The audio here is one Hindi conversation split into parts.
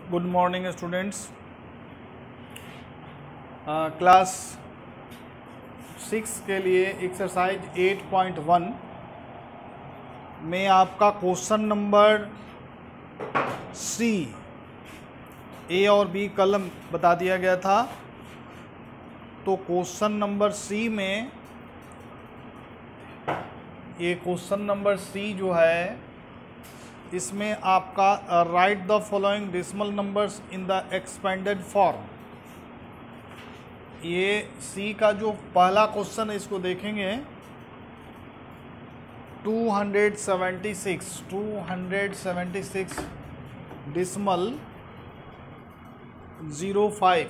Good morning students. क्लास 6 के लिए एक्सरसाइज 8.1 में आपका क्वेश्चन नंबर सी ए और बी कलम बता दिया गया था। तो क्वेश्चन नंबर सी में ये क्वेश्चन नंबर सी जो है इसमें आपका right the following decimal numbers in the expanded form. ये सी का जो पहला क्वेश्चन है इसको देखेंगे। 276 डेसिमल 05,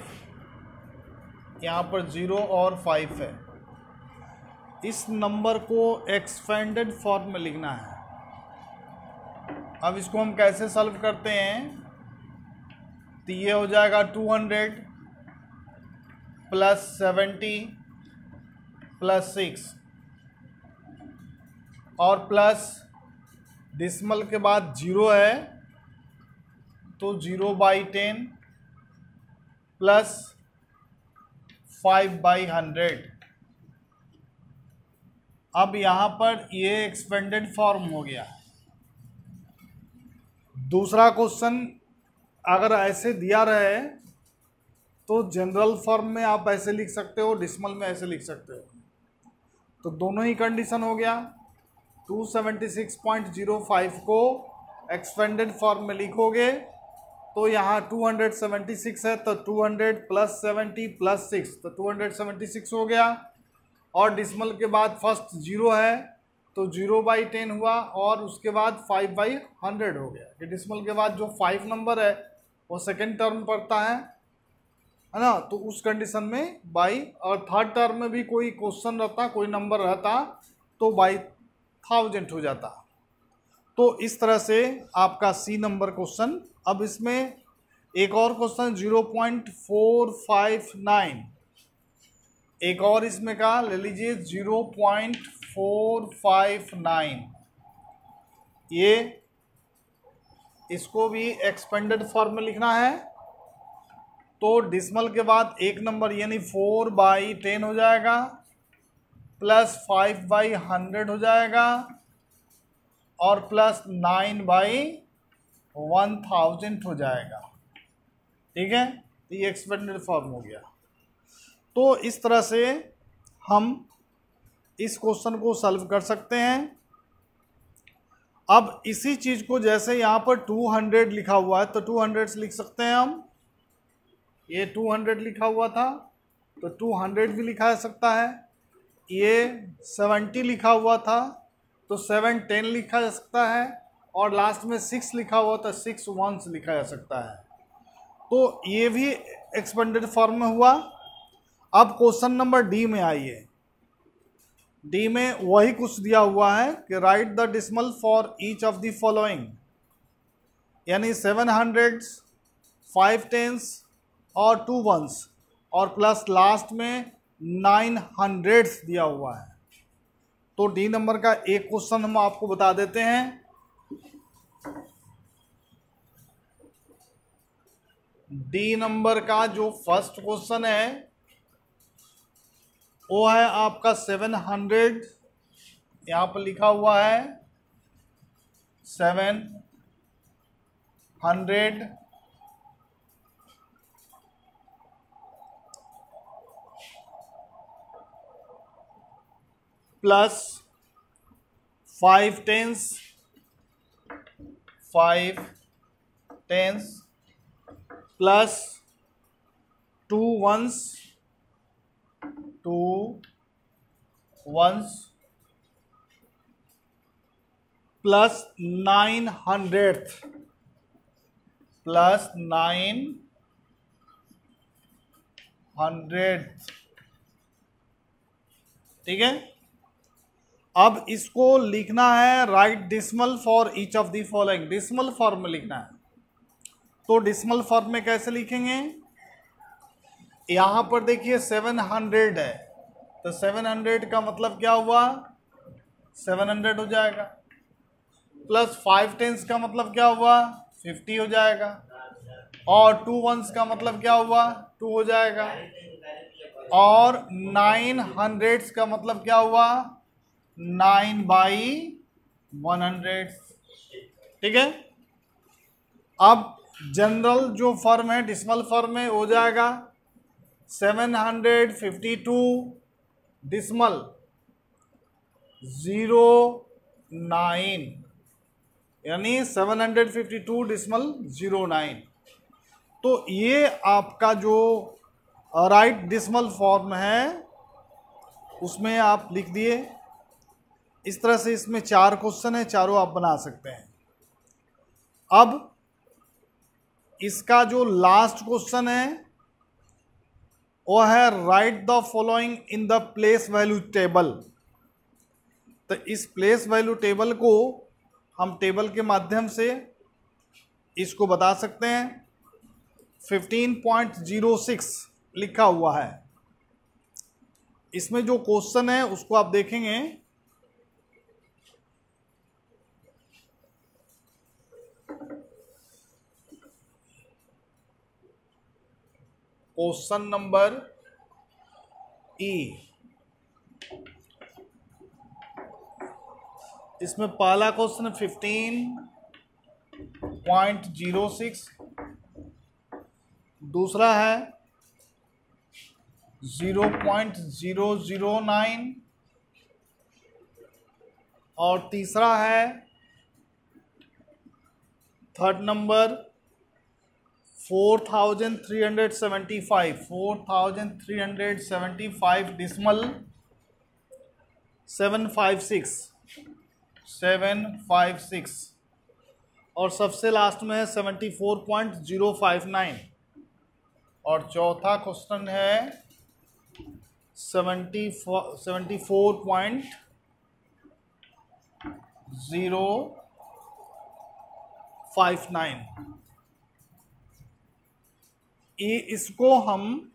यहाँ पर 0 और 5 है। इस नंबर को एक्सपेंडेड फॉर्म में लिखना है। अब इसको हम कैसे सॉल्व करते हैं? तो ये हो जाएगा 200 प्लस 70 प्लस 6 और प्लस डेसिमल के बाद 0 है तो 0/10 प्लस 5/100। अब यहाँ पर ये एक्सपेंडेड फॉर्म हो गया। दूसरा क्वेश्चन अगर ऐसे दिया रहे तो जनरल फॉर्म में आप ऐसे लिख सकते हो, डेसिमल में ऐसे लिख सकते हो। तो दोनों ही कंडीशन हो गया। 276.05 को एक्सपेंडेड फॉर्म में लिखोगे तो यहाँ 276 है तो 200 प्लस 70 प्लस 6 तो 276 हो गया। और डेसिमल के बाद फर्स्ट 0 है तो 0/10 हुआ और उसके बाद 5/100 हो गया। कि डेसिमल के बाद जो 5 नंबर है वो सेकेंड टर्म पड़ता है ना। तो उस कंडीशन में बाई, और थर्ड टर्म में भी कोई क्वेश्चन रहता, कोई नंबर रहता तो बाई 1000 हो जाता। तो इस तरह से आपका सी नंबर क्वेश्चन। अब इसमें एक और क्वेश्चन 0.459, एक और इसमें का ले लीजिए 0.459। ये इसको भी एक्सपेंडेड फॉर्म में लिखना है। तो डेसिमल के बाद एक नंबर यानी 4/10 हो जाएगा प्लस 5/100 हो जाएगा और प्लस 9/1000 हो जाएगा। ठीक है, तो ये एक्सपेंडेड फॉर्म हो गया। तो इस तरह से हम इस क्वेश्चन को सॉल्व कर सकते हैं। अब इसी चीज को जैसे यहाँ पर 200 लिखा हुआ है तो 200 से लिख सकते हैं हम। ये 200 लिखा हुआ था तो 200 भी लिखा जा सकता है। ये 70 लिखा हुआ था तो 710 लिखा जा सकता है। और लास्ट में 6 लिखा हुआ था 6 1 लिखा जा सकता है। तो ये भी एक्सपेंडेड फॉर्म में हुआ। अब क्वेश्चन नंबर डी में आइए। डी में वही कुछ दिया हुआ है कि right the decimal for each of the following, यानी 700, 5 10s और 2 1s और प्लस लास्ट में 900 दिया हुआ है। तो डी नंबर का एक क्वेश्चन हम आपको बता देते हैं। डी नंबर का जो फर्स्ट क्वेश्चन है वो है आपका 700। यहाँ पर लिखा हुआ है 700 plus 5 10s plus 2 1s plus 900 plus 900। ठीक है, अब इसको लिखना है right decimal for each of the following. Decimal form में लिखना है। तो डेसिमल फॉर्म में कैसे लिखेंगे? यहाँ पर देखिए 700 है तो 700 का मतलब क्या हुआ? 700 हो जाएगा। प्लस 5 10s का मतलब क्या हुआ? 50 हो जाएगा। और 2 वंस का मतलब क्या हुआ, 2 हो जाएगा, और 9 हंड्रेड्स का मतलब क्या हुआ, 9/100। ठीक है। अब जनरल जो फॉर्म है, डिसिमल फॉर्म में हो जाएगा 752 डिसिमल 09, यानी 752 डिसिमल 09। तो ये आपका जो राइट डिसिमल फॉर्म है उसमें आप लिख दिए। इस तरह से इसमें 4 क्वेश्चन है, चारों आप बना सकते हैं। अब इसका जो लास्ट क्वेश्चन है वो है right the following in the place value table. तो इस प्लेस वैल्यू टेबल को हम टेबल के माध्यम से इसको बता सकते हैं। 15.06 लिखा हुआ है। इसमें जो क्वेश्चन है उसको आप देखेंगे। क्वेश्चन नंबर ई, इसमें पहला क्वेश्चन 15.06, दूसरा है 0.009 और तीसरा है थर्ड नंबर 4375 डिसिमल 756 और सबसे लास्ट में है 74.059 और चौथा क्वेश्चन है 74.059। इसको हम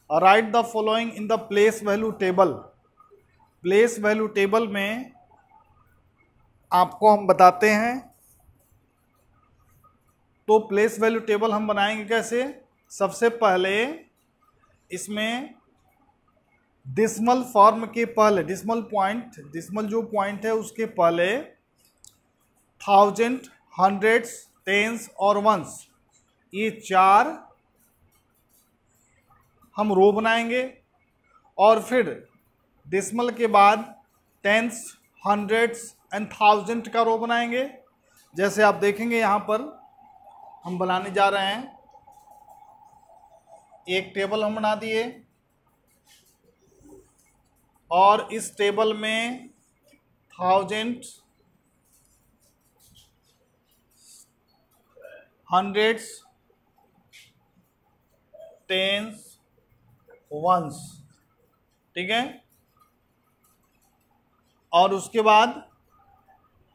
right the following in the place value table, place value table में आपको हम बताते हैं। तो प्लेस वैल्यू टेबल हम बनाएंगे कैसे, सबसे पहले इसमें डिसिमल फॉर्म के पहले डिसिमल जो पॉइंट है उसके पहले थाउजेंड, हंड्रेड्स, टेंस और वंस, ये 4 हम रो बनाएंगे। और फिर डिसिमल के बाद टेंस, हंड्रेड्स एंड थाउजेंड का रो बनाएंगे। जैसे आप देखेंगे यहाँ पर हम बनाने जा रहे हैं। एक टेबल हम बना दिए और इस टेबल में थाउजेंड, हंड्रेड्स, टेंस, वंस, ठीक है। और उसके बाद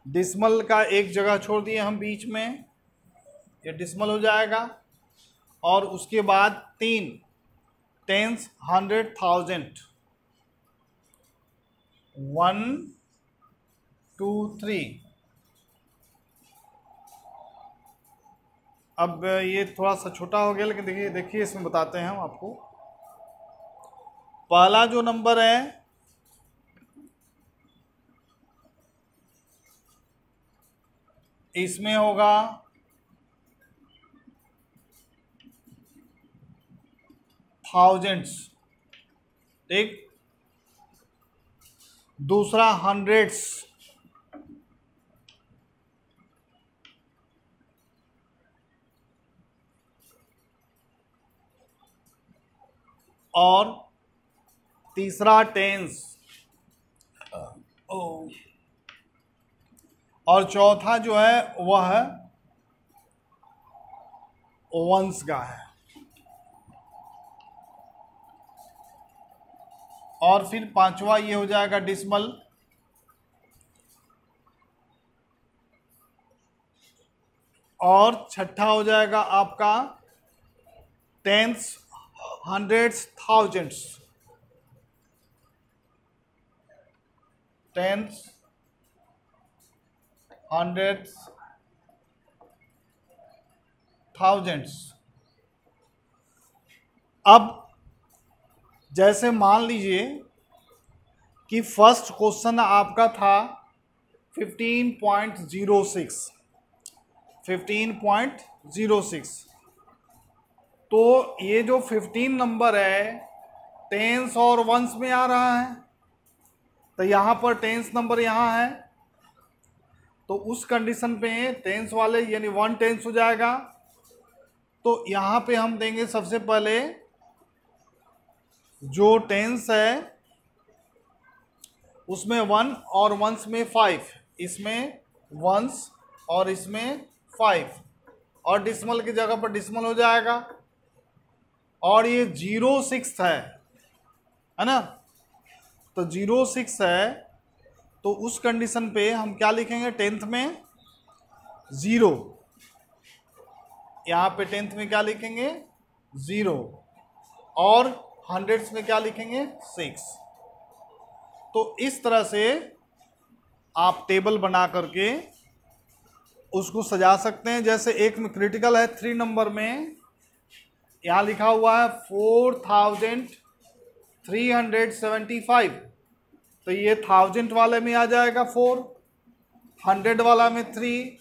डिसिमल का एक जगह छोड़ दिए हम बीच में, ये डिसिमल हो जाएगा। और उसके बाद 3 टेंस, हंड्रेड, थाउजेंड, 1 2 3। अब ये थोड़ा सा छोटा हो गया, लेकिन देखिए इसमें बताते हैं हम आपको। पहला जो नंबर है इसमें होगा थाउजेंड्स, ठीक। दूसरा हंड्रेड्स, और तीसरा टेंस, और चौथा जो है वह वंस का है। और फिर पांचवा ये हो जाएगा डिसिमल। और छठा हो जाएगा आपका tens, hundreds, thousands, tens, hundreds, thousands. अब जैसे मान लीजिए कि फर्स्ट क्वेश्चन आपका था 15.06, तो ये जो 15 नंबर है टेंस और वंस में आ रहा है, तो यहाँ पर टेंस नंबर यहाँ है, तो उस कंडीशन पे टेंस वाले यानी 1 टेंस हो जाएगा। तो यहाँ पे हम देंगे सबसे पहले जो टेंस है उसमें 1 और वंस में 5, इसमें वंस और इसमें 5, और डिसमल की जगह पर डिसमल हो जाएगा। और ये 06 है ना, तो 06 है, तो उस कंडीशन पे हम क्या लिखेंगे, टेंथ में 0, यहाँ पे टेंथ में क्या लिखेंगे 0, और हंड्रेड्स में क्या लिखेंगे 6। तो इस तरह से आप टेबल बना करके उसको सजा सकते हैं। जैसे एक में क्रिटिकल है 3 नंबर में, यहाँ लिखा हुआ है 4375, तो ये 1000 वाले में आ जाएगा 4, 100 वाला में 3,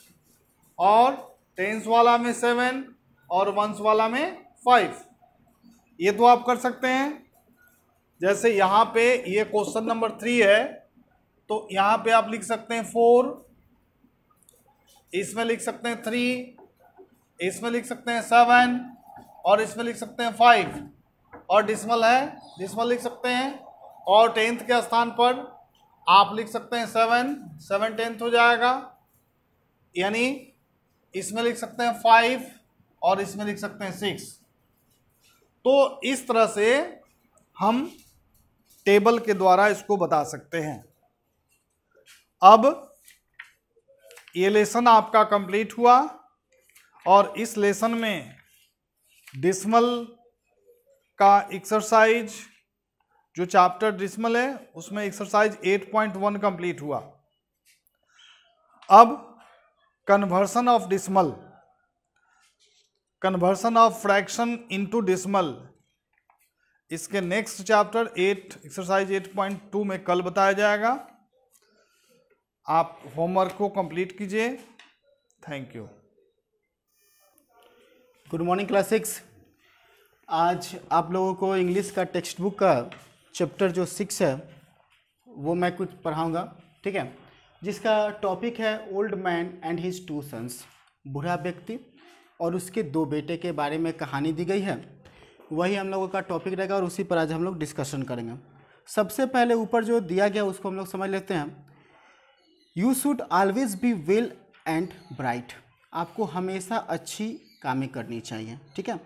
और टेंस वाला में 7, और वंस वाला में 5। ये तो आप कर सकते हैं। जैसे यहाँ पे ये क्वेश्चन नंबर 3 है, तो यहाँ पे आप लिख सकते हैं 4, इसमें लिख सकते हैं 3, इसमें लिख सकते हैं 7, और इसमें लिख सकते हैं 5, और डिसमल है, डिसमल लिख सकते हैं, और टेंथ के स्थान पर आप लिख सकते हैं 7 टेंथ हो जाएगा, यानी इसमें लिख सकते हैं 5 और इसमें लिख सकते हैं 6। तो इस तरह से हम टेबल के द्वारा इसको बता सकते हैं। अब ये लेसन आपका कंप्लीट हुआ, और इस लेसन में डिसमल का एक्सरसाइज, जो चैप्टर डिसमल है उसमें एक्सरसाइज 8.1 कंप्लीट हुआ। अब conversion of dismal, conversion of fraction into dismal, इसके नेक्स्ट चैप्टर 8 एक्सरसाइज 8.2 में कल बताया जाएगा। आप होमवर्क को कंप्लीट कीजिए। Thank you. Good morning class 6। आज आप लोगों को इंग्लिश का टेक्स्ट बुक का चैप्टर जो 6 है वो मैं कुछ पढ़ाऊंगा, ठीक है, जिसका टॉपिक है old man and his 2 sons, बूढ़ा व्यक्ति और उसके 2 बेटे के बारे में कहानी दी गई है। वही हम लोगों का टॉपिक रहेगा और उसी पर आज हम लोग डिस्कशन करेंगे। सबसे पहले ऊपर जो दिया गया उसको हम लोग समझ लेते हैं। You should always be well and bright, आपको हमेशा अच्छी कामें करनी चाहिए, ठीक है।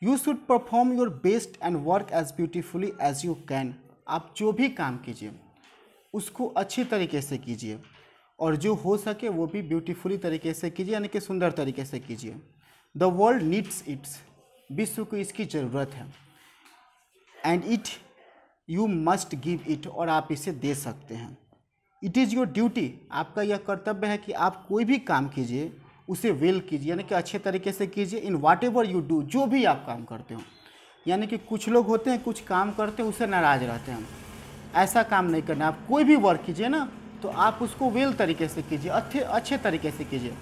You should perform your best and work as beautifully as you can, आप जो भी काम कीजिए उसको अच्छी तरीके से कीजिए, और जो हो सके वो भी ब्यूटीफुली तरीके से कीजिए, यानी कि सुंदर तरीके से कीजिए। द वर्ल्ड नीड्स इट्स, विश्व को इसकी ज़रूरत है, and it you must give it, और आप इसे दे सकते हैं। इट इज़ योर ड्यूटी, आपका यह कर्तव्य है कि आप कोई भी काम कीजिए उसे वेल कीजिए, यानी कि अच्छे तरीके से कीजिए। इन वाट एवर यू डू, जो भी आप काम करते हो, यानी कि कुछ लोग होते हैं कुछ काम करते हैं उससे नाराज़ रहते हैं, ऐसा काम नहीं करना। आप कोई भी वर्क कीजिए ना तो आप उसको वेल तरीके से कीजिए, अच्छे तरीके से कीजिए,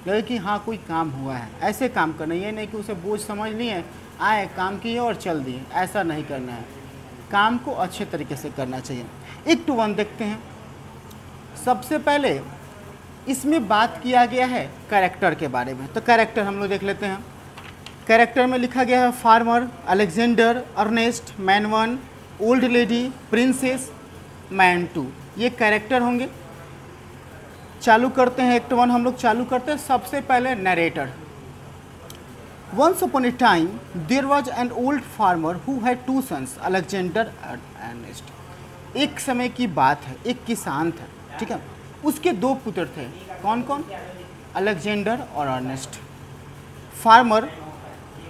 लगे कि हाँ कोई काम हुआ है, ऐसे काम करना। ये नहीं कि उसे बोझ समझ लिए, आए काम किए और चल दिए, ऐसा नहीं करना है। काम को अच्छे तरीके से करना चाहिए। 1 to 1 देखते हैं। सबसे पहले इसमें बात किया गया है कैरेक्टर के बारे में, तो कैरेक्टर हम लोग देख लेते हैं। कैरेक्टर में लिखा गया है farmer, Alexander, Ernest, man 1, old lady, princess, man 2, ये कैरेक्टर होंगे। चालू करते हैं 1 to 1 हम लोग चालू करते हैं। सबसे पहले narrator. Once upon a time there was an old farmer who had 2 sons, Alexander and Ernest. एक समय की बात है, एक किसान था, ठीक है, उसके 2 पुत्र थे। कौन कौन? अलेक्जेंडर और Ernest. Farmer,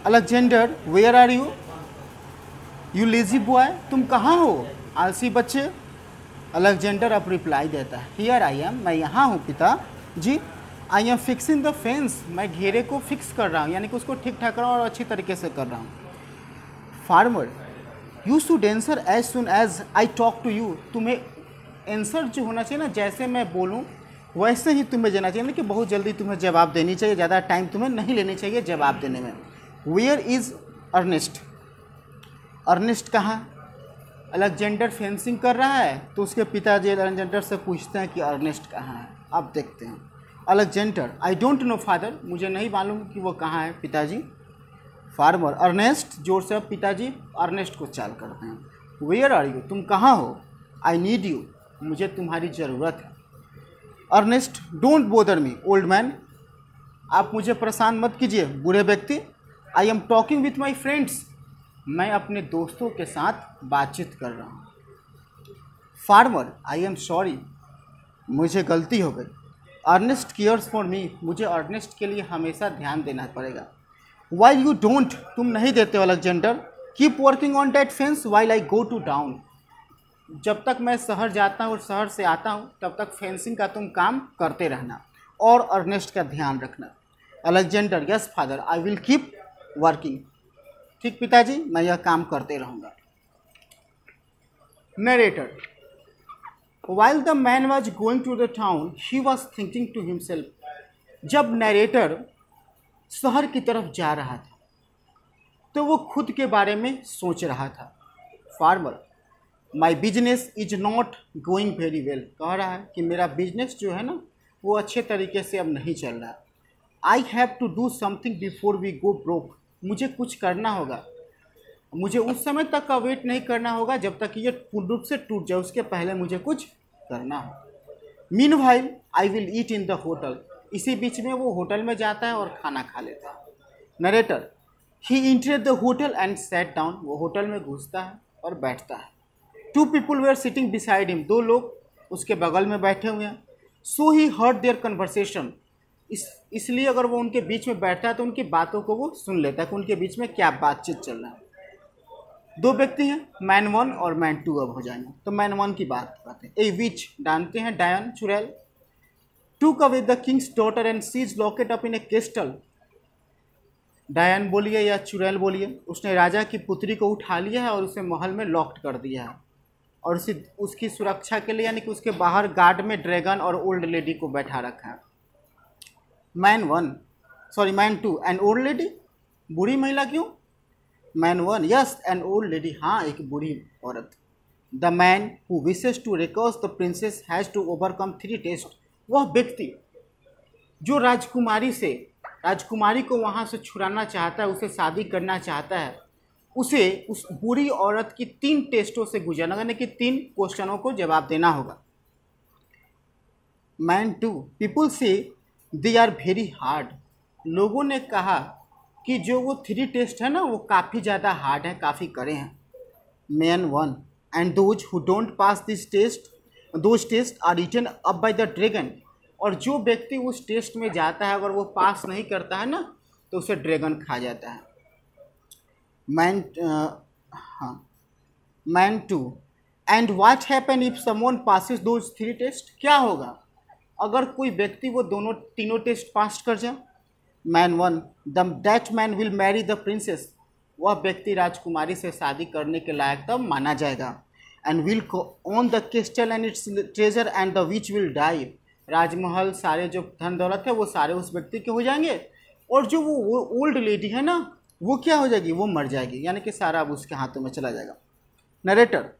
Alexander where are you, you lazy boy, तुम कहाँ हो आलसी बच्चे। अलेक्जेंडर अब रिप्लाई देता है, हियर आई एम, मैं यहाँ हूँ पिता जी। I am fixing the fence, मैं घेरे को फिक्स कर रहा हूँ, यानी कि उसको ठीक ठाक कर रहा हूँ और अच्छी तरीके से कर रहा हूँ। Farmer, you should answer as soon as I talk to you, तुम्हें आंसर जो होना चाहिए ना, जैसे मैं बोलूँ वैसे ही तुम्हें देना चाहिए, ना कि बहुत जल्दी तुम्हें जवाब देनी चाहिए, ज़्यादा टाइम तुम्हें नहीं लेनी चाहिए जवाब देने में। वेयर इज़ अर्नेस्ट, अर्नेस्ट कहाँ? अलेक्जेंडर फेंसिंग कर रहा है तो उसके पिताजी अलेक्जेंडर से पूछते हैं कि अर्नेस्ट कहाँ है। अब देखते हैं। Alexander, I don't know father, मुझे नहीं मालूम कि वो कहाँ है पिताजी। फार्मर, अर्नेस्ट, जोर से अब पिताजी अर्नेस्ट को चाल करते हैं। वेयर आर यू, तुम कहाँ हो? आई नीड यू, मुझे तुम्हारी ज़रूरत है। Ernest, don't bother me old man, आप मुझे परेशान मत कीजिए बूढ़े व्यक्ति। I am talking with my friends, मैं अपने दोस्तों के साथ बातचीत कर रहा हूँ। फार्मर, आई एम सॉरी, मुझे गलती हो गई। अर्नेस्ट केयर्स फॉर मी, मुझे अर्नेस्ट के लिए हमेशा ध्यान देना पड़ेगा। वाइल यू डोंट, तुम नहीं देते हो Alexander. Keep working on that fence while I go to town, जब तक मैं शहर जाता हूँ और शहर से आता हूँ तब तक फेंसिंग का तुम काम करते रहना और अर्नेस्ट का ध्यान रखना। Alexander, yes father, I will keep working, ठीक पिताजी, मैं यह काम करते रहूँगा। Narrator, while the man was going to the town he was thinking to himself, जब नरेटर शहर की तरफ जा रहा था तो वो खुद के बारे में सोच रहा था। Farmer, my business is not going very well, कह रहा है कि मेरा बिजनेस जो है ना वो अच्छे तरीके से अब नहीं चल रहा। I have to do something before we go broke, मुझे कुछ करना होगा, मुझे उस समय तक का वेट नहीं करना होगा जब तक ये पूर्ण रूप से टूट जाए, उसके पहले मुझे कुछ करना हो। Meanwhile I will eat in the hotel, इसी बीच में वो होटल में जाता है और खाना खा लेता है। Narrator, he entered the hotel and sat down, वो होटल में घुसता है और बैठता है। Two people were sitting beside him, दो लोग उसके बगल में बैठे हुए हैं। So he heard their conversation, इसलिए अगर वो उनके बीच में बैठता है तो उनकी बातों को वो सुन लेता है कि उनके बीच में क्या बातचीत चल रहा है। दो व्यक्ति हैं, मैन वन और मैन टू अब हो जाएंगे, तो मैन वन की बात करते हैं। ए विच, जानते हैं डायन, चुड़ैल, took away the king's daughter and she's locked up in a crystal, डायन बोलिए या चुड़ैल बोलिए, उसने राजा की पुत्री को उठा लिया है और उसे महल में लॉक्ड कर दिया है और उसकी सुरक्षा के लिए यानी कि उसके बाहर गार्ड में ड्रैगन और ओल्ड लेडी को बैठा रखा है। Man two, an old lady, बूढ़ी महिला क्यों? Man one, yes an old lady, हाँ एक बूढ़ी औरत। The man who wishes to रिकॉर्स the princess has to overcome 3 test, वह व्यक्ति जो राजकुमारी को वहाँ से छुड़ाना चाहता है, उसे शादी करना चाहता है, उसे उस बुरी औरत की 3 टेस्टों से गुजरना, यानी कि 3 क्वेश्चनों को जवाब देना होगा। मैन टू, पीपुल से दे आर वेरी हार्ड, लोगों ने कहा कि जो वो 3 टेस्ट है ना वो काफ़ी ज़्यादा हार्ड है, काफ़ी कड़े हैं। Man one, and those who don't pass this test, those test are eaten up by the dragon, और जो व्यक्ति उस टेस्ट में जाता है अगर वो पास नहीं करता है ना तो उसे ड्रैगन खा जाता है। Man two, and what happen if someone passes those 3 test, क्या होगा अगर कोई व्यक्ति वो तीनों टेस्ट पास कर जाए। Man one, that man will marry the princess, वह व्यक्ति राजकुमारी से शादी करने के लायक तब माना जाएगा। And will own the castle and its treasure and the witch will die, राजमहल सारे जो धन दौलत है वो सारे उस व्यक्ति के हो जाएंगे, और जो वो ओल्ड लेडी है ना वो क्या हो जाएगी, वो मर जाएगी, यानी कि सारा अब उसके हाथों में चला जाएगा। Narrator,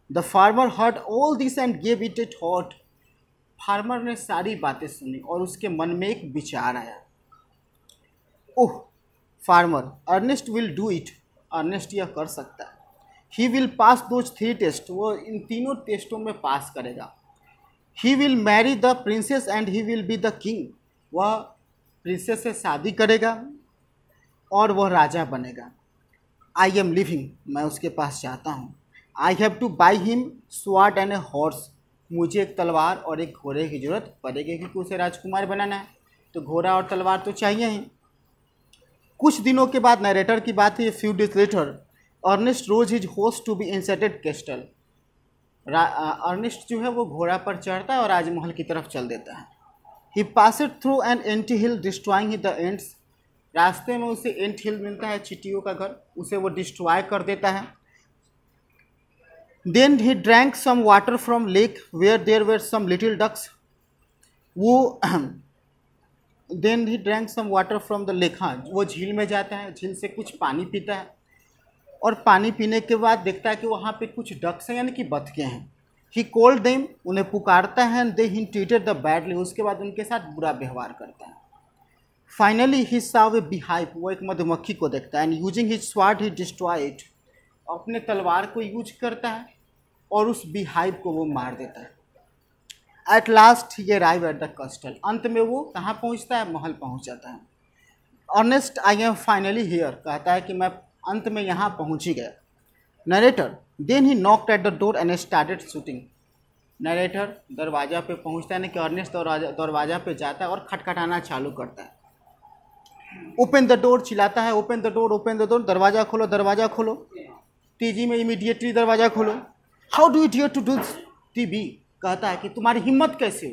the farmer heard all this and gave it A thought, farmer ने सारी बातें सुनी और उसके मन में एक विचार आया। Oh farmer, Ernest will do it, Ernest यह कर सकता है। He will pass those 3 test, वो इन तीनों टेस्टों में पास करेगा। He will marry the princess and he will be the king, वह प्रिंसेस से शादी करेगा और वह राजा बनेगा। आई एम लिविंग, मैं उसके पास जाता हूँ। आई have two by him sword and a horse, मुझे एक तलवार और एक घोड़े की जरूरत पड़ेगी क्योंकि उसे राजकुमार बनाना है, तो घोड़ा और तलवार तो चाहिए ही। कुछ दिनों के बाद, नरेटर की बात है, few days later, Ernest rode his होस्ट to be inserted castle, Ernest जो है वो घोड़ा पर चढ़ता है और राजमहल की तरफ चल देता है। He passed through an anthill destroying the ants, रास्ते में उसे एंट हिल मिलता है, चींटियों का घर, उसे वो डिस्ट्रॉय कर देता है। Then he drank some water from lake where there were some little ducks, वो then he drank some water from the lake, हाँ वो झील में जाता है, झील से कुछ पानी पीता है और पानी पीने के बाद देखता है कि वहाँ पे कुछ डक्स हैं यानी कि बतखें हैं। ही कॉल्ड देम, उन्हें पुकारता है, and they he treated the badly, उसके बाद उनके साथ बुरा व्यवहार करता है। Finally he saw a beehive, वो एक मधुमक्खी को देखता है, and using his sword he destroy it, अपने तलवार को यूज करता है और उस बीहाइव को वो मार देता है। At last he arrive at the castle, अंत में वो कहाँ पहुँचता है, महल पहुँच जाता है। Ernest I am finally here, कहता है कि मैं अंत में यहाँ पहुँच ही गया। Narrator then he knocked at the door and started shooting, narrator दरवाज़ा पे पहुँचता है ना कि अर्नेस्ट दरवाज़ा पे जाता है और खटखटाना चालू करता है। ओपन द डोर, चिल्लाता है, open the door, open the door, दरवाज़ा खोलो, दरवाज़ा खोलो। टीजी में इमीडिएटली दरवाज़ा खोलो। How do you dare to do, टीबी कहता है कि तुम्हारी हिम्मत कैसे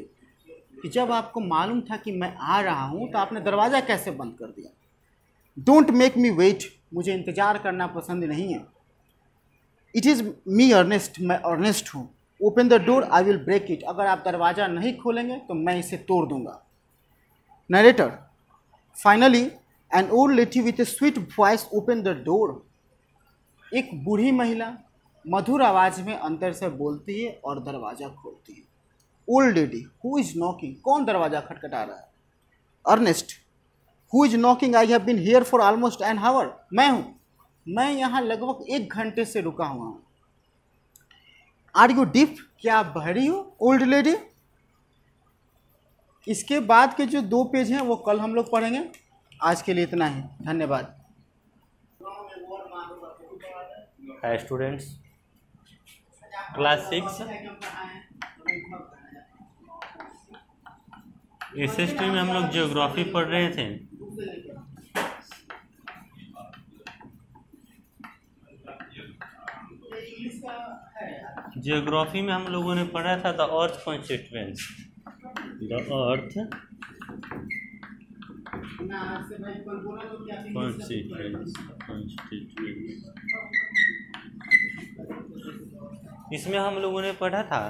कि जब आपको मालूम था कि मैं आ रहा हूँ तो आपने दरवाज़ा कैसे बंद कर दिया। डोंट मेक मी वेट, मुझे इंतज़ार करना पसंद नहीं है। इट इज़ मी अर्नेस्ट, मैं अर्नेस्ट हूँ। Open the door I will break it, अगर आप दरवाज़ा नहीं खोलेंगे तो मैं इसे तोड़ दूंगा। Narrator finally N old lady with A sweet voice open the door, एक बूढ़ी महिला मधुर आवाज़ में अंदर से बोलती है और दरवाज़ा खोलती है। Old lady, who is knocking, कौन दरवाज़ा खटखटा रहा है। Ernest, who is knocking, I have been here for almost an hour, मैं हूँ, मैं यहाँ लगभग 1 घंटे से रुका हुआ हूँ। आर यू डीफ, क्या आप बहरी हो ओल्ड लेडी। इसके बाद के जो 2 पेज हैं वो कल हम लोग पढ़ेंगे। आज के लिए इतना ही, धन्यवाद। हाय स्टूडेंट्स, क्लास 6 इस हिस्ट्री में हम लोग ज्योग्राफी पढ़ रहे थे। ज्योग्राफी में हम लोगों ने पढ़ा था the earth constituents, the earth constituents. इसमें हम लोगों ने पढ़ा था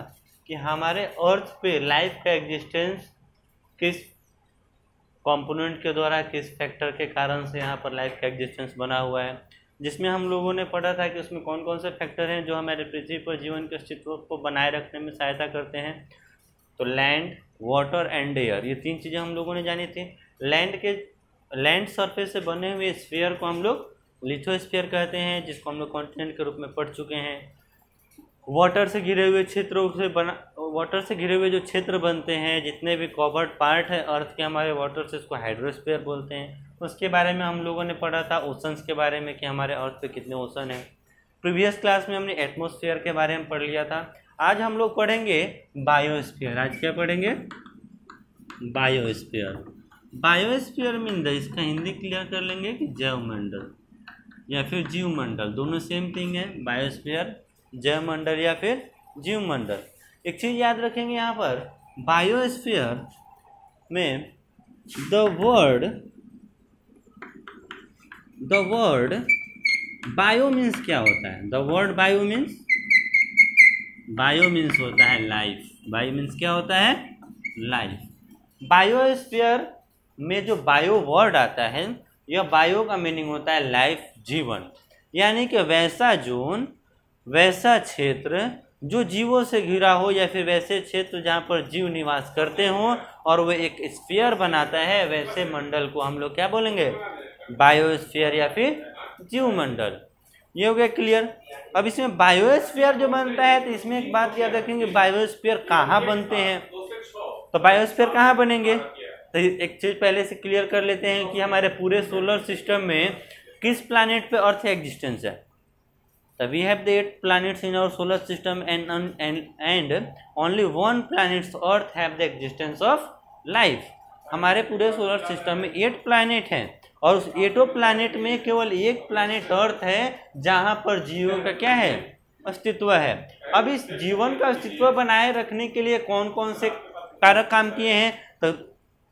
कि हमारे अर्थ पे लाइफ का एग्जिस्टेंस किस कंपोनेंट के द्वारा, किस फैक्टर के कारण से यहाँ पर लाइफ का एग्जिस्टेंस बना हुआ है, जिसमें हम लोगों ने पढ़ा था कि उसमें कौन कौन से फैक्टर हैं जो हमारे पृथ्वी पर जीवन के अस्तित्व को बनाए रखने में सहायता करते हैं। तो लैंड, वाटर एंड एयर, ये 3 चीज़ें हम लोगों ने जानी थी। लैंड सरफेस से बने हुए स्फीयर को हम लोग लिथोस्फीयर कहते हैं, जिसको हम लोग कॉन्टिनेंट के रूप में पढ़ चुके हैं। वाटर से घिरे हुए क्षेत्रों से वाटर से घिरे हुए जो क्षेत्र बनते हैं, जितने भी कवर्ड पार्ट है अर्थ के हमारे वाटर से, उसको हाइड्रोस्फीयर बोलते हैं। उसके बारे में हम लोगों ने पढ़ा था ओशंस के बारे में कि हमारे अर्थ पे कितने ओशन हैं। प्रीवियस क्लास में हमने एटमॉस्फेयर के बारे में पढ़ लिया था। आज हम लोग पढ़ेंगे बायोस्फीयर। आज क्या पढ़ेंगे? बायोस्फीयर। बायोस्फीयर मीन इसका हिंदी क्लियर कर लेंगे कि जैवमंडल या फिर जीवमंडल, दोनों सेम थिंग है। बायोस्फीयर, जैवमंडल या फिर जीवमंडल। एक चीज़ याद रखेंगे यहाँ पर, बायोस्फीयर में द वर्ड बायो मीन्स क्या होता है? द वर्ड बायो मीन्स होता है लाइफ। बायो मीन्स क्या होता है? लाइफ। बायोस्फीयर में जो बायो वर्ड आता है, यह बायो का मीनिंग होता है लाइफ, जीवन। यानी कि वैसा जोन, वैसा क्षेत्र जो जीवों से घिरा हो, या फिर वैसे क्षेत्र जहाँ पर जीव निवास करते हों और वह एक स्फीयर बनाता है, वैसे मंडल को हम लोग क्या बोलेंगे? बायोस्फीयर या फिर जीवमंडल। ये हो गया क्लियर। अब इसमें बायोस्फीयर जो बनता है, तो इसमें एक बात याद रखेंगे, बायोस्फीयर कहाँ बनते हैं। तो बायोस्फीयर कहाँ बनेंगे, तो एक चीज़ पहले से क्लियर कर लेते हैं कि हमारे पूरे सोलर सिस्टम में किस प्लैनेट पे अर्थ एग्जिस्टेंस है। So we have the 8 planets in our solar system, and only 1 planet Earth have the existence of life. हमारे पूरे सोलर सिस्टम में 8 प्लैनेट हैं और उस 8 प्लैनेट में केवल एक प्लैनेट अर्थ है जहाँ पर जीवों का क्या है? अस्तित्व है। अब इस जीवन का अस्तित्व बनाए रखने के लिए कौन कौन से कारक काम किए हैं? तो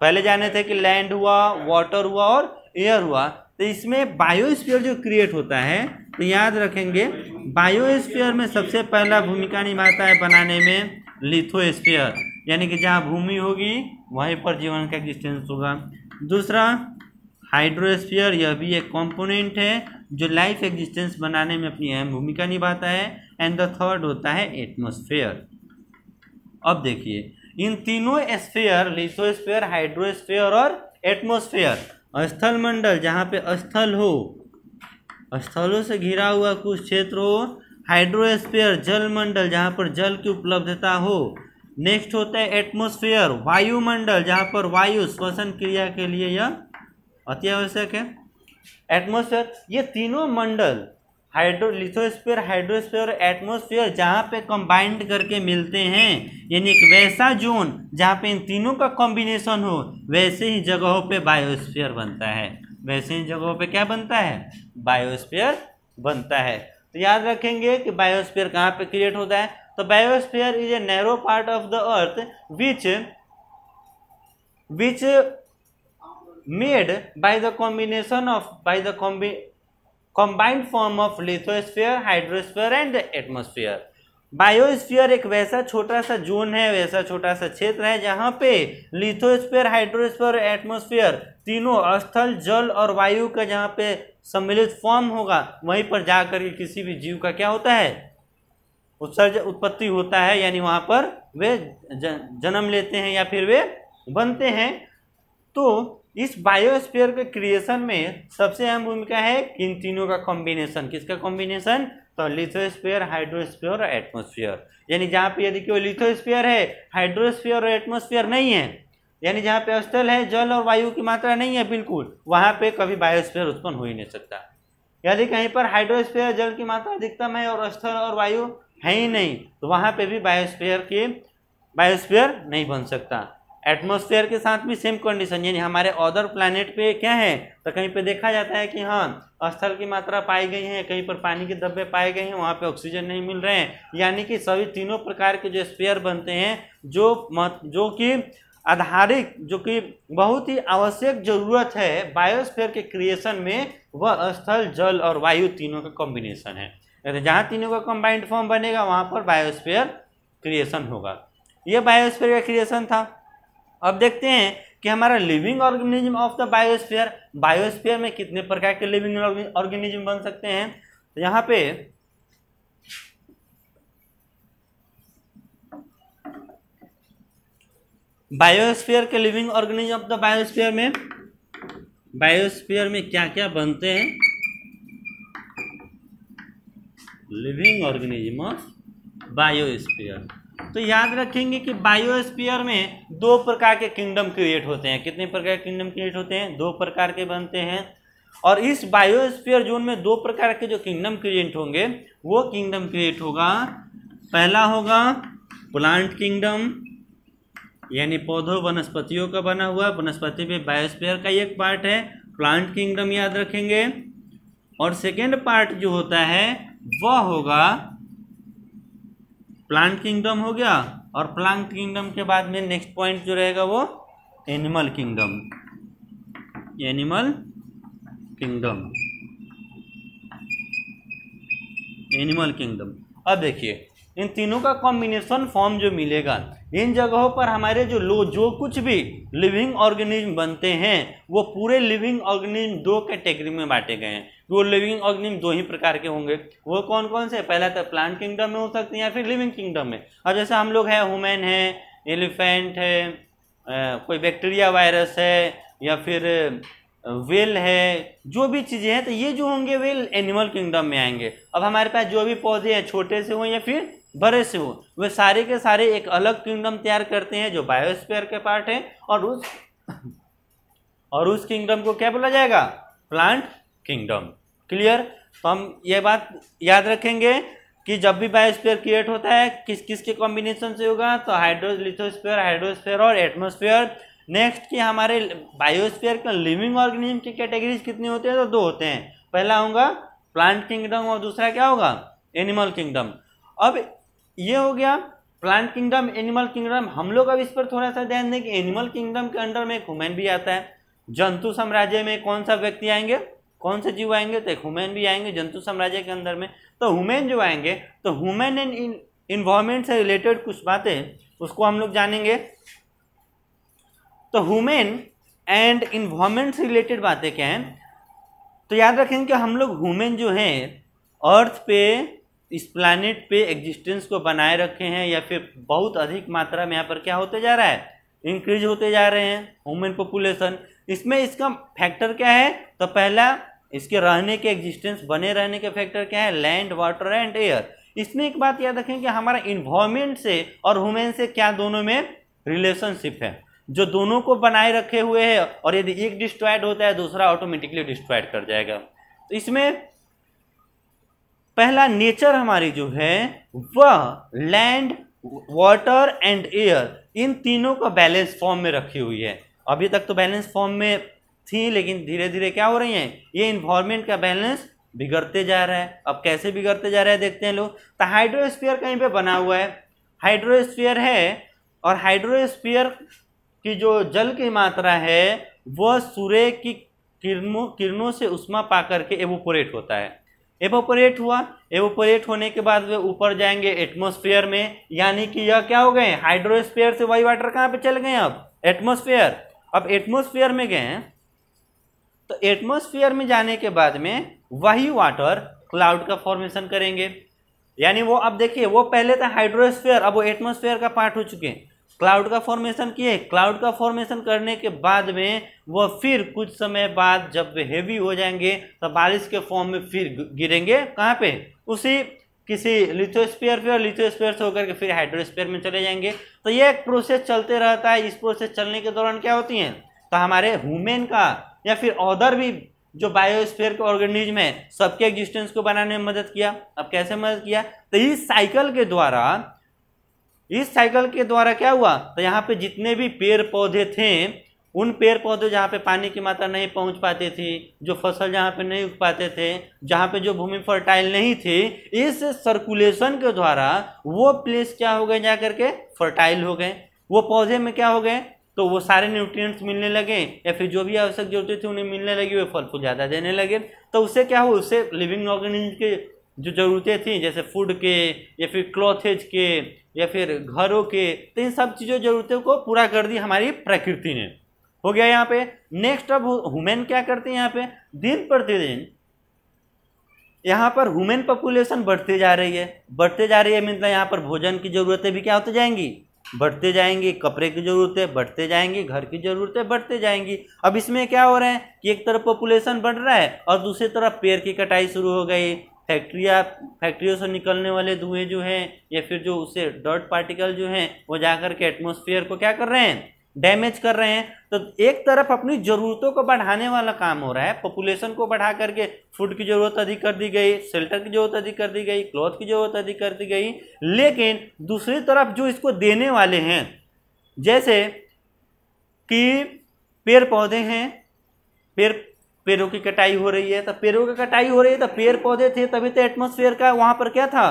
पहले जाने थे कि लैंड हुआ, वाटर हुआ और एयर हुआ। तो इसमें बायोस्फीयर जो क्रिएट होता है, तो याद रखेंगे बायोस्फीयर में सबसे पहला भूमिका निभाता है बनाने में लिथोस्फीयर, यानी कि जहाँ भूमि होगी वहीं पर जीवन का एग्जिस्टेंस होगा। दूसरा हाइड्रोस्फीयर, यह भी एक कंपोनेंट है जो लाइफ एग्जिस्टेंस बनाने में अपनी अहम भूमिका निभाता है। एंड द थर्ड होता है एटमॉस्फेयर। अब देखिए इन तीनों स्फीयर, लिथोस्फीयर, हाइड्रोस्फीयर और एटमॉस्फेयर, स्थल मंडल जहाँ पे स्थल हो, स्थलों से घिरा हुआ कुछ क्षेत्र हो, हाइड्रोस्फीयर जल मंडल जहाँ पर जल की उपलब्धता हो, नेक्स्ट होता है एटमॉस्फेयर वायुमंडल जहाँ पर वायु श्वसन क्रिया के लिए यह अति आवश्यक है। एटमॉस्फेयर, ये तीनों मंडल लिथोस्फीयर, हाइड्रोस्फीयर और एटमॉस्फेयर जहाँ पे कंबाइंड करके मिलते हैं, यानी एक वैसा जोन जहाँ पे इन तीनों का कॉम्बिनेशन हो, वैसे ही जगहों पे बायोस्फीयर बनता है। वैसे ही जगहों पे क्या बनता है? बायोस्फीयर बनता है। तो याद रखेंगे कि बायोस्फीयर कहाँ पे क्रिएट होता है। तो biosphere is a narrow part of the earth which made by the combination of combined form of lithosphere, hydrosphere and atmosphere। Biosphere एक वैसा छोटा सा जोन है, वैसा छोटा सा क्षेत्र है जहाँ पे लिथोस्फीयर, हाइड्रोस्फीयर, एटमॉस्फेयर तीनों स्थल, जल और वायु का जहाँ पे सम्मिलित फॉर्म होगा, वहीं पर जाकर के किसी भी जीव का क्या होता है? उत्पत्ति होता है, यानी वहाँ पर वे जन्म लेते हैं या फिर वे बनते हैं। तो इस बायोस्फीयर के क्रिएशन में सबसे अहम भूमिका है इन तीनों का कॉम्बिनेशन। किसका कॉम्बिनेशन? तो लिथोस्फीयर, हाइड्रोस्फीयर और एटमॉस्फेयर। यानी जहाँ पे यदि केवल लिथोस्फीयर है, हाइड्रोस्फीयर और एटमॉस्फेयर नहीं है, यानी जहाँ पे स्थल है, जल और वायु की मात्रा नहीं है बिल्कुल, वहाँ पे कभी बायोस्फीयर उत्पन्न हो ही नहीं सकता। यदि कहीं पर हाइड्रोस्फीयर, जल की मात्रा अधिकतम है और स्थल और वायु है ही नहीं, तो वहाँ पे भी बायोस्फीयर नहीं बन सकता। एटमॉस्फेयर के साथ भी सेम कंडीशन, यानी हमारे अदर प्लैनेट पे क्या है, तो कहीं पे देखा जाता है कि हाँ स्थल की मात्रा पाई गई है, कहीं पर पानी के धब्बे पाए गए हैं, वहाँ पे ऑक्सीजन नहीं मिल रहे हैं। यानी कि सभी तीनों प्रकार के जो स्फीयर बनते हैं, जो कि आधारिक, जो कि बहुत ही आवश्यक जरूरत है बायोस्फीयर के क्रिएशन में, वह स्थल, जल और वायु तीनों का कॉम्बिनेशन है। जहाँ तीनों का कंबाइंड फॉर्म बनेगा वहाँ पर बायोस्फीयर क्रिएशन होगा। ये बायोस्फीयर का क्रिएशन था। अब देखते हैं कि हमारा living organism of the biosphere, biosphere में कितने प्रकार के लिविंग ऑर्गेनिज्म बन सकते हैं। तो यहाँ पे बायोस्फीयर के living organism of the biosphere में क्या क्या बनते हैं? Living organism of biosphere. तो याद रखेंगे कि बायोस्फीयर में दो प्रकार के किंगडम क्रिएट होते हैं। कितने प्रकार के किंगडम क्रिएट होते हैं? दो प्रकार के बनते हैं। और इस बायोस्फीयर जोन में दो प्रकार के जो किंगडम क्रिएट होंगे, वो किंगडम क्रिएट होगा, पहला होगा प्लांट किंगडम, यानी पौधों वनस्पतियों का बना हुआ, वनस्पति भी बायोस्फीयर का एक पार्ट है, प्लांट किंगडम याद रखेंगे। और सेकेंड पार्ट जो होता है वह होगा प्लांट किंगडम हो गया, और प्लांट किंगडम के बाद में नेक्स्ट पॉइंट जो रहेगा वो एनिमल किंगडम। Animal kingdom. अब देखिए इन तीनों का कॉम्बिनेशन फॉर्म जो मिलेगा, इन जगहों पर हमारे जो कुछ भी लिविंग ऑर्गेनिज्म बनते हैं, वो पूरे लिविंग ऑर्गेनिज्म दो कैटेगरी में बांटे गए हैं। वो लिविंग ऑर्गेनिज्म दो ही प्रकार के होंगे। वो कौन कौन से? पहला तो प्लांट किंगडम में हो सकते हैं या फिर लिविंग किंगडम में। अब जैसे हम लोग हैं, ह्यूमन है, एलिफेंट है, कोई बैक्टीरिया वायरस है, या फिर वेल है, जो भी चीज़ें हैं, तो ये जो होंगे वेल एनिमल किंगडम में आएंगे। अब हमारे पास जो भी पौधे हैं, छोटे से हो या फिर बड़े से हो, वे सारे के सारे एक अलग किंगडम तैयार करते हैं जो बायोस्फीयर के पार्ट है, और उस किंगडम को क्या बोला जाएगा? Plant kingdom. क्लियर? तो हम ये बात याद रखेंगे कि जब भी बायोस्फीयर क्रिएट होता है किस के कॉम्बिनेशन से होगा, तो लिथोस्फीयर, हाइड्रोस्फीयर और एटमॉस्फेयर। नेक्स्ट कि हमारे बायोस्फीयर का लिविंग ऑर्गेनिज्म की कैटेगरीज कितनी होते हैं? तो दो होते हैं। पहला होगा प्लांट किंगडम और दूसरा क्या होगा? Animal kingdom. अब ये हो गया प्लांट किंगडम, एनिमल किंगडम, हम लोग अब इस पर थोड़ा सा ध्यान दें कि एनिमल किंगडम के अंडर में एक ह्यूमन भी आता है। जंतु साम्राज्य में कौन सा व्यक्ति आएंगे, कौन से जीव आएंगे, तो एक ह्यूमन भी आएंगे जंतु साम्राज्य के अंदर में। तो ह्यूमन जो आएंगे तो ह्यूमन एंड इन्वायरमेंट से रिलेटेड कुछ बातें उसको हम लोग जानेंगे। तो ह्यूमन एंड इन्वायरमेंट से रिलेटेड बातें क्या हैं, तो याद रखें कि हम लोग ह्यूमन जो हैं अर्थ पे, इस प्लैनेट पे एग्जिस्टेंस को बनाए रखे हैं, या फिर बहुत अधिक मात्रा में यहाँ पर क्या होते जा रहा है, इंक्रीज होते जा रहे हैं ह्यूमन पॉपुलेशन। इसमें इसका फैक्टर क्या है, तो पहला इसके रहने के एग्जिस्टेंस, बने रहने के फैक्टर क्या है, लैंड, वाटर एंड एयर। इसमें एक बात याद रखें कि हमारा इन्वायरमेंट से और ह्यूमन से क्या दोनों में रिलेशनशिप है, जो दोनों को बनाए रखे हुए है, और यदि एक डिस्ट्रॉयड होता है दूसरा ऑटोमेटिकली डिस्ट्रॉयड कर जाएगा। तो इसमें पहला नेचर हमारी जो है वह लैंड, वाटर एंड एयर, इन तीनों का बैलेंस फॉर्म में रखी हुई है। अभी तक तो बैलेंस फॉर्म में थी, लेकिन धीरे धीरे क्या हो रही हैं, ये इन्वायरमेंट का बैलेंस बिगड़ते जा रहा है। अब कैसे बिगड़ते जा रहा है देखते हैं लोग। तो हाइड्रोस्फीयर कहीं पे बना हुआ है, हाइड्रोस्फीयर है, और हाइड्रोस्फीयर की जो जल की मात्रा है वह सूर्य की किरणों से उष्मा पा करके एवोपोरेट होता है। एवोपोरेट हुआ, एवोपोरेट होने के बाद वे ऊपर जाएंगे एटमॉस्फेयर में, यानी कि यह क्या हो गए, हाइड्रोस्फीयर से वही वाटर कहाँ पे चल गए, अब एटमॉस्फेयर। अब एटमॉस्फेयर में गए, तो एटमॉस्फेयर में जाने के बाद में वही वाटर क्लाउड का फॉर्मेशन करेंगे। यानी वो अब देखिए, वो पहले था हाइड्रोस्फीयर, अब वो एटमॉस्फेयर का पार्ट हो चुके हैं, क्लाउड का फॉर्मेशन किए। क्लाउड का फॉर्मेशन करने के बाद में वह फिर कुछ समय बाद जब वे हेवी हो जाएंगे तो बारिश के फॉर्म में फिर गिरेंगे, कहाँ पे, उसी किसी लिथोस्फीयर पे, और लिथोस्फीयर से होकर के फिर हाइड्रोस्फीयर में चले जाएंगे। तो ये एक प्रोसेस चलते रहता है। इस प्रोसेस चलने के दौरान क्या होती हैं, तो हमारे ह्यूमन का या फिर अदर भी जो बायोस्फीयर के ऑर्गेनिज्म है सबके एग्जिस्टेंस को बनाने में मदद किया। अब कैसे मदद किया, तो इस साइकिल के द्वारा क्या हुआ, तो यहाँ पे जितने भी पेड़ पौधे थे, उन पेड़ पौधे जहाँ पे पानी की मात्रा नहीं पहुँच पाती थी, जो फसल जहाँ पे नहीं उग पाते थे, जहाँ पे जो भूमि फर्टाइल नहीं थी, इस सर्कुलेशन के द्वारा वो प्लेस क्या हो गए, जा करके फर्टाइल हो गए। वो पौधे में क्या हो गए, तो वो सारे न्यूट्रिएंट्स मिलने लगे, या फिर जो भी आवश्यक जरूरतें थी उन्हें मिलने लगी, वे फल फूल ज़्यादा देने लगे। तो उससे क्या हुआ, उससे लिविंग ऑर्गेनिज्म के जो ज़रूरतें थी, जैसे फूड के या फिर क्लॉथेज के या फिर घरों के, तो इन सब चीज़ों जरूरतों को पूरा कर दी हमारी प्रकृति ने। हो गया यहाँ पे। नेक्स्ट अब ह्यूमन क्या करते हैं, यहाँ पे दिन प्रतिदिन यहाँ पर ह्यूमन पॉपुलेशन बढ़ते जा रही है, मतलब यहाँ पर भोजन की जरूरतें भी क्या होती जाएंगी, बढ़ते जाएंगी, कपड़े की जरूरतें बढ़ते जाएंगी, घर की जरूरतें बढ़ते जाएंगी। अब इसमें क्या हो रहा है कि एक तरफ पॉपुलेशन बढ़ रहा है और दूसरी तरफ पेड़ की कटाई शुरू हो गई। फैक्ट्रियों से निकलने वाले धुएं जो हैं या फिर जो उससे डर्ट पार्टिकल जो हैं वो जाकर के एटमॉस्फेयर को क्या कर रहे हैं, डैमेज कर रहे हैं। तो एक तरफ अपनी ज़रूरतों को बढ़ाने वाला काम हो रहा है, पॉपुलेशन को बढ़ा करके फूड की ज़रूरत अधिक कर दी गई, शेल्टर की ज़रूरत अधिक कर दी गई, क्लॉथ की ज़रूरत अधिक कर दी गई। लेकिन दूसरी तरफ जो इसको देने वाले हैं, जैसे कि पेड़ पौधे हैं, पेड़ों की कटाई हो रही है, तो पेड़ों की कटाई हो रही है, तो पेड़ पौधे थे तभी तो एटमॉस्फेयर का वहाँ पर क्या था,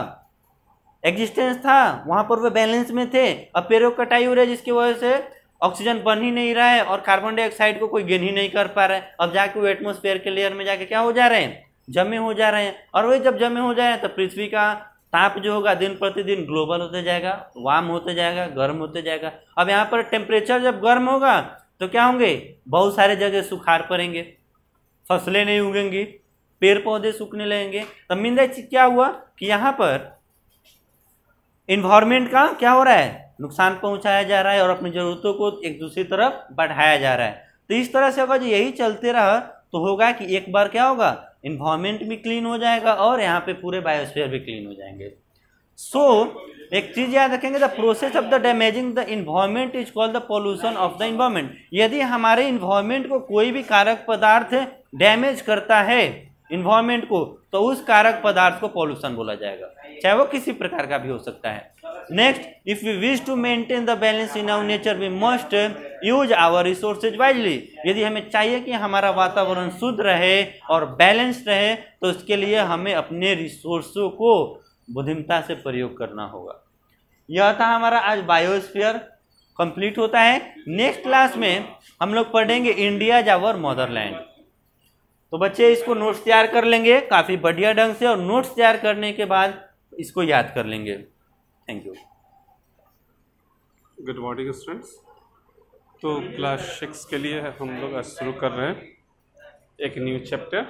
एग्जिस्टेंस था, वहाँ पर वे बैलेंस में थे। अब पेड़ों की कटाई हो रही है जिसकी वजह से ऑक्सीजन बन ही नहीं रहा है और कार्बन डाइऑक्साइड को कोई गेन ही नहीं कर पा रहा है। अब जाके वो एटमॉस्फेयर के लेयर में जाके क्या हो जा रहे हैं, जमे हो जा रहे हैं। और वही जब जमे हो जाए तो पृथ्वी का ताप जो होगा दिन प्रतिदिन ग्लोबल होते जाएगा, वार्म होते जाएगा, गर्म होते जाएगा। अब यहाँ पर टेम्परेचर जब गर्म होगा तो क्या होंगे, बहुत सारे जगह सुखाड़ पड़ेंगे, फसलें नहीं उगेंगी, पेड़ पौधे सूखने लगेंगे। तब मीन क्या हुआ कि यहाँ पर इन्वायरमेंट का क्या हो रहा है, नुकसान पहुंचाया जा रहा है और अपनी ज़रूरतों को एक दूसरी तरफ बढ़ाया जा रहा है। तो इस तरह से अगर यही चलते रहा तो होगा कि एक बार क्या होगा, इन्वायरमेंट भी क्लीन हो जाएगा और यहाँ पे पूरे बायोस्फीयर भी क्लीन हो जाएंगे। एक चीज़ याद रखेंगे, the process of the damaging the environment is called the pollution of the environment. यदि हमारे इन्वायरमेंट को कोई भी कारक पदार्थ डैमेज करता है इन्वायरमेंट को, तो उस कारक पदार्थ को पॉल्यूशन बोला जाएगा, चाहे वो किसी प्रकार का भी हो सकता है। Next, if we wish to maintain the balance in our nature we must use our resources wisely. यदि हमें चाहिए कि हमारा वातावरण शुद्ध रहे और बैलेंस रहे तो इसके लिए हमें अपने रिसोर्सों को बुद्धिमत्ता से प्रयोग करना होगा। यह था हमारा आज बायोस्फीयर कंप्लीट होता है। नेक्स्ट क्लास में हम लोग पढ़ेंगे इंडिया इज आवर मदरलैंड। तो बच्चे इसको नोट्स तैयार कर लेंगे काफ़ी बढ़िया ढंग से, और नोट्स तैयार करने के बाद इसको याद कर लेंगे। Thank you. Good morning students. तो क्लास 6 के लिए हम लोग आज शुरू कर रहे हैं एक new chapter.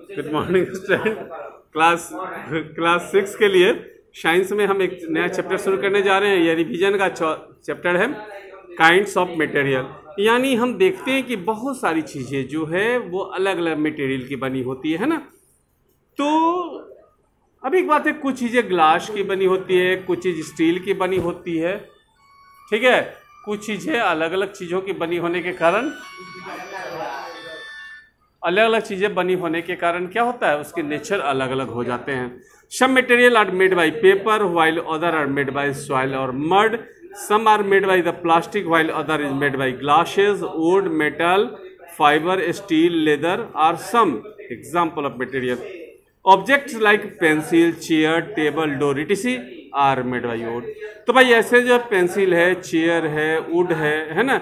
Good morning student. Class 6 के लिए साइंस में हम एक नया चैप्टर शुरू करने जा रहे हैं। ये रिवीजन का चैप्टर है काइंड्स ऑफ मटेरियल। यानी हम देखते हैं कि बहुत सारी चीज़ें जो है वो अलग अलग मटेरियल की बनी होती है ना। तो अब एक बात है, कुछ चीज़ें ग्लास की बनी होती है, कुछ चीज़ स्टील की बनी होती है, ठीक है। कुछ चीज़ें अलग अलग चीज़ों की बनी होने के कारण क्या होता है, उसके नेचर अलग अलग हो जाते हैं। Some material are made by paper while other are made by soil और mud. Some are made by the plastic while other is made by glasses, wood, metal, fibre, steel, leather are some example of material. Objects like pencil, chair, table, door etc are made by wood. तो भाई ऐसे जो पेंसिल है, चेयर है, वुड है ना,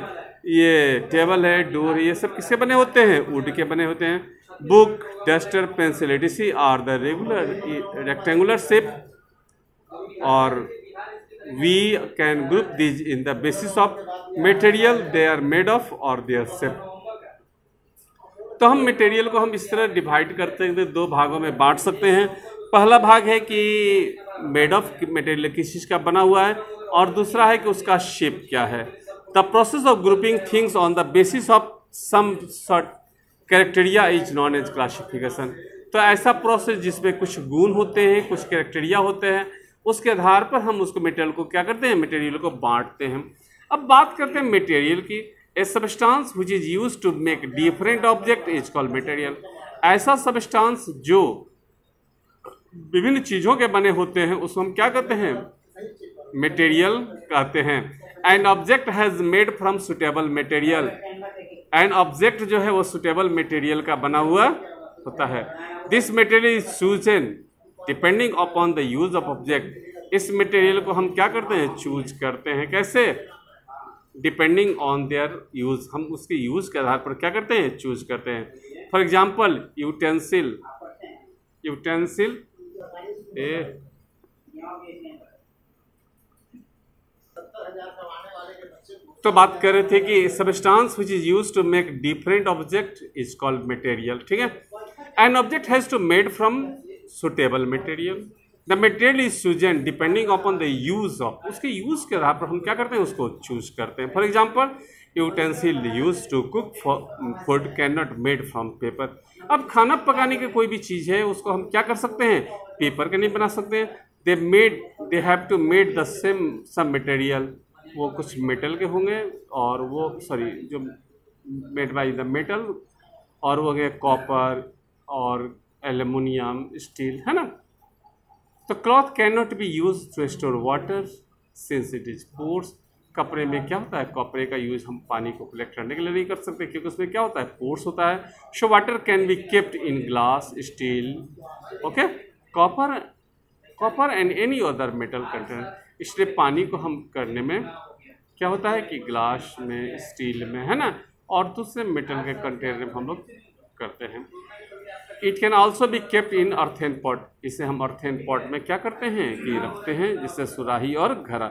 ये टेबल है, डोर, ये सब किसके बने होते हैं, वुड के बने होते हैं। Book, duster, pencil etc are the regular rectangular shape और we can group these in the basis of material they are made of और देयर शेप। तो हम मटेरियल को हम इस तरह डिवाइड करते हैं, दो भागों में बांट सकते हैं। पहला भाग है कि मेड ऑफ मटेरियल किस चीज़ का बना हुआ है, और दूसरा है कि उसका शेप क्या है। The process of grouping things on the basis of some sort criteria is known as classification. तो ऐसा प्रोसेस जिसमें कुछ गुण होते हैं, कुछ कैरेक्टेरिया होते हैं, उसके आधार पर हम उसको मटेरियल को क्या करते हैं, मटेरियल को बांटते हैं। अब बात करते हैं मटेरियल की। A substance which is used to make different object is called material. ऐसा सब्सटेंस जो विभिन्न चीज़ों के बने होते हैं उसको हम क्या कहते हैं, मटेरियल कहते हैं। N object has made from suitable material. An object जो है वो सुटेबल मटेरियल का बना हुआ होता है। This material is chosen depending upon the use of object. इस मटेरियल को हम क्या करते हैं, चूज करते हैं। कैसे, डिपेंडिंग ऑन देयर यूज, हम उसके यूज के आधार पर क्या करते हैं, चूज करते हैं। फॉर एग्जाम्पल यूटेंसिल तो बात कर रहे थे कि substance which is used to make different object is called material, ठीक है। An object has to made from suitable material. The material is chosen depending upon the use of, उसके यूज के आधार पर हम क्या करते हैं, उसको चूज करते हैं। For example utensil use to cook food can not made from paper. अब खाना पकाने की कोई भी चीज़ है उसको हम क्या कर सकते हैं, पेपर का नहीं बना सकते हैं। They have to made the some material, वो कुछ मेटल के होंगे, और वो जो मेड बाय द मेटल, और वो गए कॉपर और एल्युमिनियम, स्टील, है ना। तो cloth can not be use to store water since it is pores. कपड़े में क्या होता है, कपड़े का यूज हम पानी को कलेक्ट करने के लिए नहीं कर सकते क्योंकि उसमें क्या होता है, पोर्स होता है। So water can be kept in glass, steel, okay, copper and any other metal container. इसलिए पानी को हम करने में क्या होता है कि ग्लास में, स्टील में, है ना, और दूसरे मेटल के कंटेनर में हम लोग करते हैं। It can also be kept in earthen pot. इसे हम अर्थेन पॉट में क्या करते हैं कि रखते हैं, जिससे सुराही और घड़ा।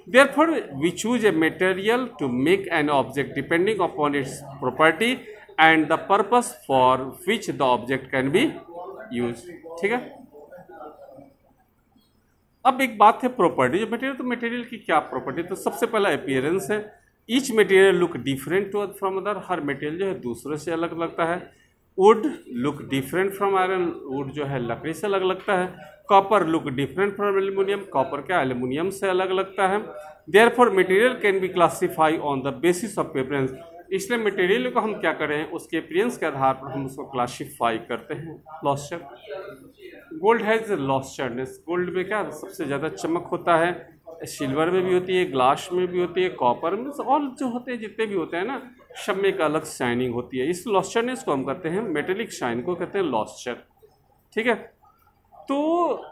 Therefore we choose a material to make an object depending upon its property and the purpose for which the object can be use, ठीक है। अब एक बात है प्रॉपर्टी, जो मटेरियल, तो मटेरियल की क्या प्रॉपर्टी, तो सबसे पहला अपीयरेंस है। Each material look different from other. Her material जो है दूसरे से अलग लगता है। Would look different from iron. Would जो है लकड़ी से अलग लगता है। Copper look different from aluminium. Copper क्या एल्यूमिनियम से अलग लगता है। Therefore material can be classify on the basis of preference. इसलिए मटेरियल को हम क्या करें, उसके अपीयरेंस के आधार पर हम उसको क्लासीफाई करते हैं। लॉस्ट गोल्ड हैज़ लॉस्टरनेस, गोल्ड में क्या सबसे ज़्यादा चमक होता है, सिल्वर में भी होती है, ग्लास में भी होती है, कॉपर में, और जो होते हैं जितने भी होते हैं ना, सब में एक अलग शाइनिंग होती है। इस लॉस्टरनेस को हम कहते हैं, मेटेलिक शाइन को कहते हैं लॉस्टर, ठीक है। तो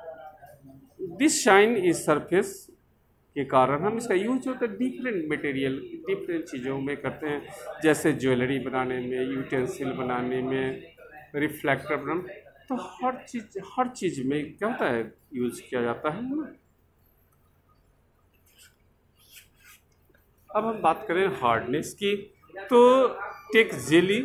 दिस शाइन इज सरफेस के कारण हम इसका यूज होता है डिफरेंट मटेरियल, डिफरेंट चीज़ों में करते हैं, जैसे ज्वेलरी बनाने में, यूटेंसिल बनाने में, रिफ्लेक्टर बनाने, तो हर चीज़ में क्या होता है, यूज किया जाता है ना। अब हम बात करें हार्डनेस की, तो टेक जेली